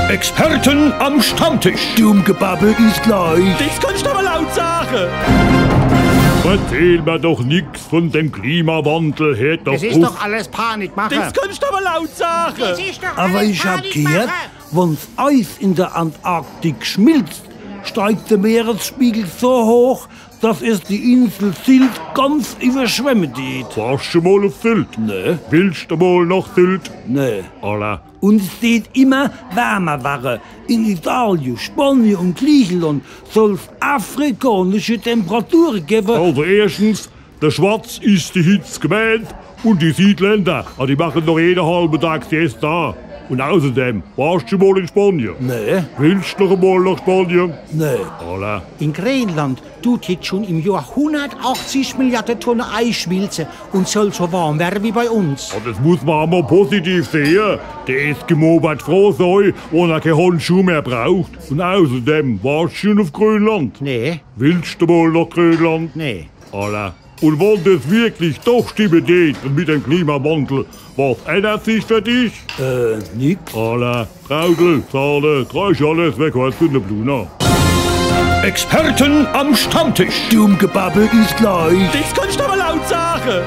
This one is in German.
Experten am Stammtisch. Dummgebabbel ist gleich. Das kannst du aber laut sagen. Erzähl mir doch nix von dem Klimawandel, hört doch Das ist doch alles Panikmache. Das kannst du aber laut sagen. Das ist doch Aber alles ich hab Panikmache. gehört, wenn's Eis in der Antarktik schmilzt, steigt der Meeresspiegel so hoch, dass es die Insel Sylt ganz überschwemmen geht. Warst du mal auf Sylt? Nee. Willst du mal nach Sylt? Nee. Alla. Und es wird immer wärmer werden. In Italien, Spanien und Griechenland soll es afrikanische Temperaturen geben. Also erstens, der Schwarz ist die Hitze gewählt und die Südländer, die machen noch jeden halben Tag Siesta. Und außerdem, warst du mal in Spanien? Nee. Willst du noch einmal nach Spanien? Nee. Alla. In Grönland tut jetzt schon im Jahr 180 Milliarden Tonnen Eis schmilzen und soll so warm werden wie bei uns. Ja, das muss man auch mal positiv sehen. Der Eskimo wird froh sein, wenn er keine Handschuhe mehr braucht. Und außerdem, warst du schon auf Grönland? Nee, Willst du mal nach Grönland? nee. Alla. Und wenn das wirklich doch stimmen geht mit dem Klimawandel, was ändert sich für dich? Nix. Alla. Traudel, Zahlen, treu alles weg, was für eine Bluna. Experten am Stammtisch. Dummgebabbel ist gleich. Das kannst du aber laut sagen.